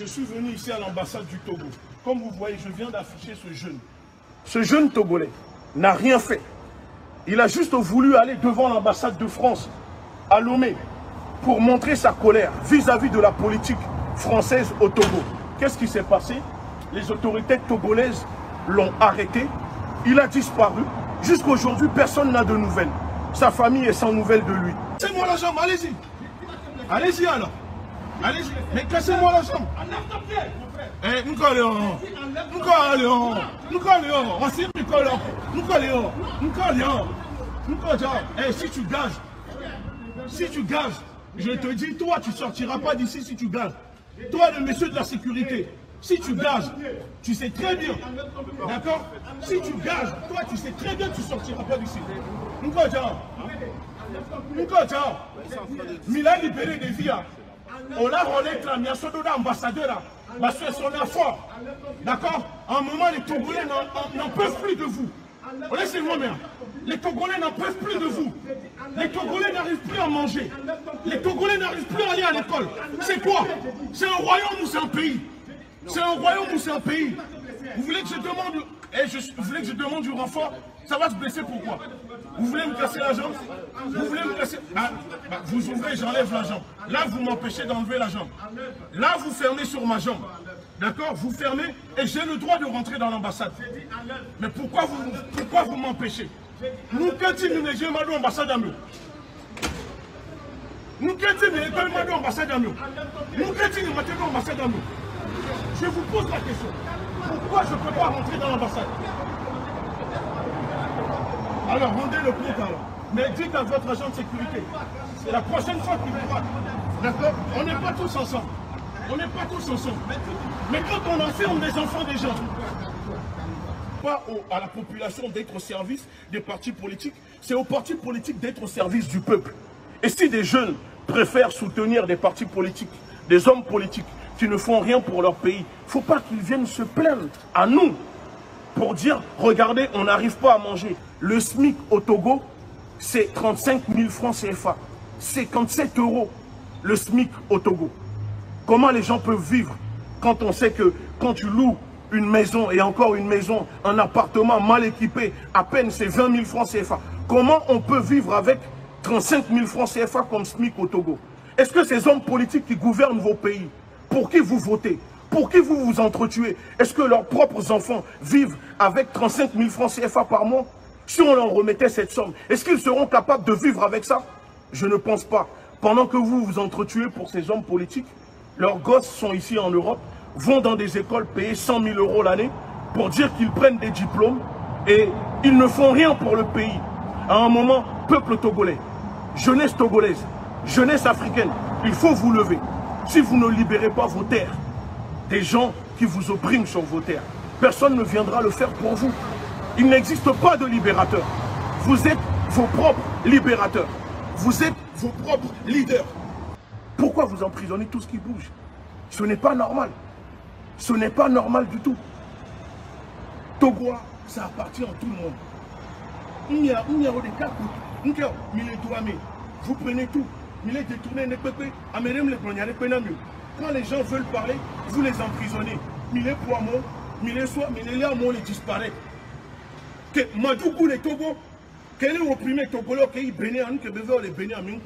Je suis venu ici à l'ambassade du Togo. Comme vous voyez, je viens d'afficher ce jeune. Ce jeune Togolais n'a rien fait. Il a juste voulu aller devant l'ambassade de France à Lomé pour montrer sa colère vis-à-vis de la politique française au Togo. Qu'est-ce qui s'est passé? Les autorités togolaises l'ont arrêté. Il a disparu. Jusqu'à aujourd'hui, personne n'a de nouvelles. Sa famille est sans nouvelles de lui. Cassez-moi la jambe, allez-y. Allez-y alors. Allez-y. Mais cassez-moi la jambe. Eh, nous collons. Eh, si tu gages, je te dis, toi, tu ne sortiras pas d'ici si tu gages. Toi, le monsieur de la sécurité, si tu gages, tu sais très bien, d'accord? Si tu gages, toi, tu sais très bien que tu ne sortiras pas d'ici. Il a libéré des vies. On a relayé l'ambassadeur, parce que son fort. D'accord? À un moment, les Togolais n'en peuvent plus de vous. Laissez-moi bien. Les Togolais n'en peuvent plus de vous. Les Togolais n'arrivent plus à manger. Les Togolais n'arrivent plus à aller à l'école. C'est quoi? C'est un royaume ou c'est un pays? C'est un royaume ou c'est un pays? Vous voulez que je demande, vous voulez que je demande du renfort? Ça va se blesser pourquoi? Vous voulez me casser la jambe? Vous voulez me casser? Vous ouvrez, j'enlève la jambe. Là, vous m'empêchez d'enlever la jambe. Là, vous fermez sur ma jambe. D'accord? Vous fermez et j'ai le droit de rentrer dans l'ambassade. Mais pourquoi vous m'empêchez? Nous, quand il nous a dit l'ambassade à nous. Nous, quand il nous a dit l'ambassade à nous. Nous, quand il nous a dit l'ambassade à nous. Je vous pose la question. Pourquoi je ne peux pas rentrer dans l'ambassade? Alors, rendez le compte alors. Mais dites à votre agent de sécurité. C'est la prochaine fois qu'il verra. D'accord? On n'est pas tous ensemble. On n'est pas tous ensemble. Mais quand on enferme des enfants des gens, pas à la population d'être au service des partis politiques, c'est aux partis politiques d'être au service du peuple. Et si des jeunes préfèrent soutenir des partis politiques, des hommes politiques qui ne font rien pour leur pays, il ne faut pas qu'ils viennent se plaindre à nous pour dire, regardez, on n'arrive pas à manger. Le SMIC au Togo, c'est 35 000 francs CFA, 57 € le SMIC au Togo. Comment les gens peuvent vivre quand on sait que quand tu loues une maison et encore une maison, un appartement mal équipé, à peine c'est 20 000 francs CFA. Comment on peut vivre avec 35 000 francs CFA comme SMIC au Togo? Est-ce que ces hommes politiques qui gouvernent vos pays, pour qui vous votez, pour qui vous vous entretuez, est-ce que leurs propres enfants vivent avec 35 000 francs CFA par mois? Si on leur remettait cette somme, est-ce qu'ils seront capables de vivre avec ça? Je ne pense pas. Pendant que vous vous entretuez pour ces hommes politiques, leurs gosses sont ici en Europe, vont dans des écoles payer 100 000 € l'année pour dire qu'ils prennent des diplômes et ils ne font rien pour le pays. À un moment, peuple togolais, jeunesse togolaise, jeunesse africaine, il faut vous lever. Si vous ne libérez pas vos terres, des gens qui vous oppriment sur vos terres, personne ne viendra le faire pour vous. Il n'existe pas de libérateur. Vous êtes vos propres libérateurs. Vous êtes vos propres leaders. Pourquoi vous emprisonnez tout ce qui bouge? Ce n'est pas normal. Ce n'est pas normal du tout. Togo, ça appartient à tout le monde. Vous prenez tout. Quand les gens veulent parler, vous les emprisonnez. Les disparaît. Que Madougou les Togo, quel est opprimé Togolo qui bénit en que besoin les bénir, mais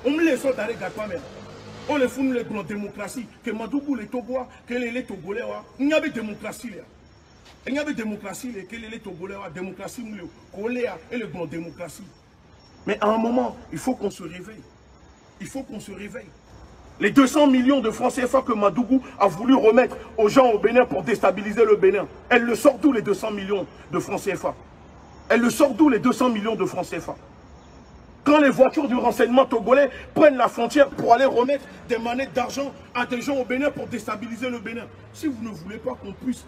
on me les sort avec la même. On les fout les grandes démocraties. Que Madougou les Togo, quel est les Togolais, il y avait démocratie là. Il y avait démocratie, quel est les Togolais, démocratie, et les grandes démocraties. Mais à un moment, il faut qu'on se réveille. Il faut qu'on se réveille. Les 200 millions de francs CFA que Madougou a voulu remettre aux gens au Bénin pour déstabiliser le Bénin, elle le sort d'où les 200 millions de francs CFA? Elle le sort d'où les 200 millions de francs CFA? Quand les voitures du renseignement togolais prennent la frontière pour aller remettre des manettes d'argent à des gens au Bénin pour déstabiliser le Bénin, si vous ne voulez pas qu'on puisse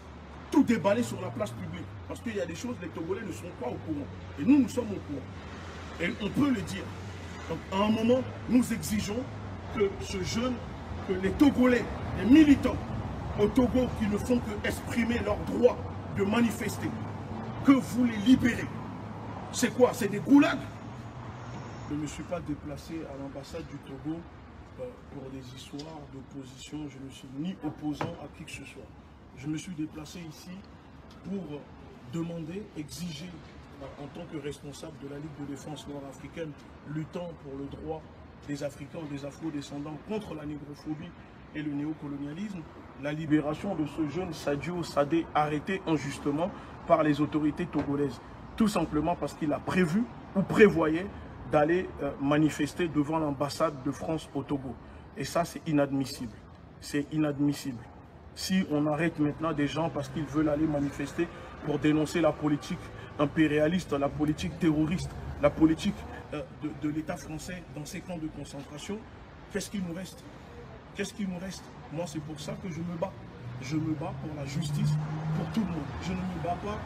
tout déballer sur la place publique, parce qu'il y a des choses, les Togolais ne sont pas au courant. Et nous, nous sommes au courant. Et on peut le dire. Donc, à un moment, nous exigeons que ce jeune, que les Togolais, les militants au Togo qui ne font que exprimer leur droit de manifester, que vous les libérez. C'est quoi? C'est des goulags? Je ne me suis pas déplacé à l'ambassade du Togo pour des histoires d'opposition. Je ne suis ni opposant à qui que ce soit. Je me suis déplacé ici pour demander, exiger, en tant que responsable de la Ligue de défense nord-africaine, luttant pour le droit des Africains, des Afro-descendants contre la négrophobie et le néocolonialisme, la libération de ce jeune Sadio Sadé arrêté injustement par les autorités togolaises. Tout simplement parce qu'il a prévu ou prévoyait d'aller manifester devant l'ambassade de France au Togo. Et ça, c'est inadmissible. C'est inadmissible. Si on arrête maintenant des gens parce qu'ils veulent aller manifester pour dénoncer la politique impérialiste, la politique terroriste, la politique de l'État français dans ces camps de concentration, qu'est-ce qu'il nous reste? Qu'est-ce qu'il nous reste? Moi, c'est pour ça que je me bats. Je me bats pour la justice, pour tout le monde. Je ne me bats pas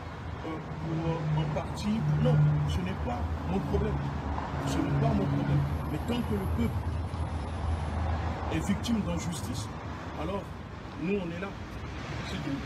pour un parti. Non, ce n'est pas mon problème. Ce n'est pas mon problème. Mais tant que le peuple est victime d'injustice, alors nous, on est là. C'est tout.